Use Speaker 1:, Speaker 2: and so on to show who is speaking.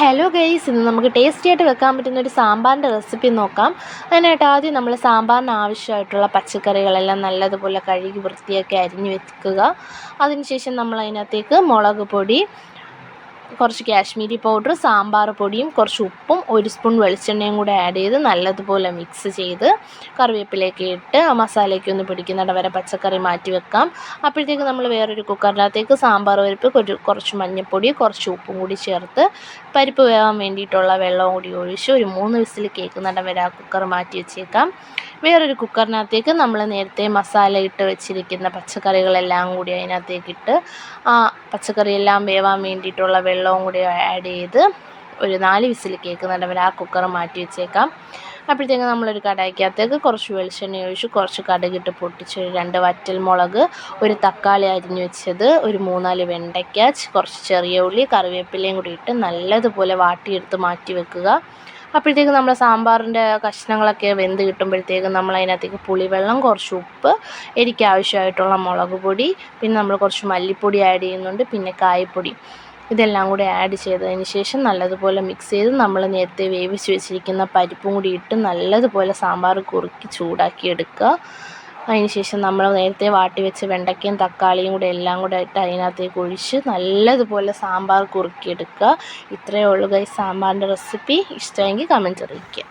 Speaker 1: Hello guys, ഇന്ന് നമുക്ക് tasty ആയിട്ട് വെക്കാൻ പറ്റുന്ന ഒരു സാമ്പാറിൻ്റെ റെസിപ്പി നോക്കാം. അതിനായിട്ട് ആദ്യം നമ്മൾ സാമ്പാറിന് ആവശ്യമായിട്ടുള്ള പച്ചക്കറികളെല്ലാം നല്ലതുപോലെ കഴുകി വൃത്തിയാക്കി അരിഞ്ഞ് വെക്കുക. അതിനുശേഷം നമ്മൾ അതിനകത്തേക്ക് മുളക് പൊടി, കുറച്ച് കാശ്മീരി പൗഡർ, സാമ്പാർ പൊടിയും കുറച്ച് ഉപ്പും 1 സ്പൂൺ വെളിച്ചെണ്ണയും കൂടെ ആഡ് ചെയ്ത് നല്ലതുപോലെ മിക്സ് ചെയ്ത് കറിവേപ്പിലയൊക്കെ ഇട്ട് ആ മസാലയ്ക്ക് ഒന്ന് പിടിക്കുന്നിടം വരെ പച്ചക്കറി മാറ്റി വെക്കാം. അപ്പോഴത്തേക്ക് നമ്മൾ വേറൊരു കുക്കറിനകത്തേക്ക് സാമ്പാർ പരിപ്പ്, കുറച്ച് മഞ്ഞൾപ്പൊടി, കുറച്ച് ഉപ്പും കൂടി ചേർത്ത് പരിപ്പ് വേകാൻ വേണ്ടിയിട്ടുള്ള വെള്ളവും കൂടി ഒഴിച്ച് ഒരു 3 വിസിൽ കേൾക്കുന്നിടം വരെ ആ കുക്കർ മാറ്റി വെച്ചേക്കാം. വേറൊരു കുക്കറിനകത്തേക്ക് നമ്മൾ നേരത്തെ മസാല ഇട്ട് വെച്ചിരിക്കുന്ന പച്ചക്കറികളെല്ലാം കൂടി അതിനകത്തേക്കിട്ട് ആ പച്ചക്കറിയെല്ലാം വേവാൻ വേണ്ടിയിട്ടുള്ള വെള്ളവും കൂടി ആഡ് ചെയ്ത് ഒരു 4 വിസിൽ കേൾക്കുന്നിടം വരെ ആ കുക്കർ മാറ്റി വെച്ചേക്കാം. അപ്പോഴത്തേക്ക് നമ്മളൊരു കടായിക്കകത്തേക്ക് കുറച്ച് വെളിച്ചെണ്ണ ഒഴിച്ച് കുറച്ച് കടുകിട്ട് പൊട്ടിച്ച് 2 വറ്റൽമുളക്, ഒരു തക്കാളി അരിഞ്ഞു വെച്ചത്, ഒരു 3-4 വെണ്ടയ്ക്ക, കുറച്ച് ചെറിയ ഉള്ളി, കറിവേപ്പിലയും കൂടി ഇട്ട് നല്ലതുപോലെ വാട്ടിയെടുത്ത് മാറ്റി വെക്കുക. അപ്പോഴത്തേക്ക് നമ്മുടെ സാമ്പാറിൻ്റെ കഷ്ണങ്ങളൊക്കെ വെന്ത് കിട്ടുമ്പോഴത്തേക്കും നമ്മൾ അതിനകത്തേക്ക് പുളിവെള്ളം, കുറച്ച് ഉപ്പ്, എരിക്ക് ആവശ്യമായിട്ടുള്ള മുളക് പൊടി, പിന്നെ നമ്മൾ കുറച്ച് മല്ലിപ്പൊടി ആഡ് ചെയ്യുന്നുണ്ട്, പിന്നെ കായപ്പൊടി, ഇതെല്ലാം കൂടി ആഡ് ചെയ്തതിന് ശേഷം നല്ലതുപോലെ മിക്സ് ചെയ്ത് നമ്മൾ നേരത്തെ വേവിച്ച് വെച്ചിരിക്കുന്ന പരിപ്പും കൂടി ഇട്ട് നല്ലതുപോലെ സാമ്പാർ കുറുക്കി ചൂടാക്കി എടുക്കുക. അതിന് ശേഷം നമ്മൾ നേരത്തെ വാട്ടി വെച്ച് വെണ്ടയ്ക്കയും തക്കാളിയും കൂടെ എല്ലാം കൂടെ ഇട്ട് അതിനകത്തേക്ക് ഒഴിച്ച് നല്ലതുപോലെ സാമ്പാർ കുറുക്കിയെടുക്കുക. ഇത്രയേ ഉള്ളൂ ഗൈസ് സാമ്പാറിൻ്റെ റെസിപ്പി. ഇഷ്ടമെങ്കിൽ കമൻറ്റ് അറിയിക്കുക.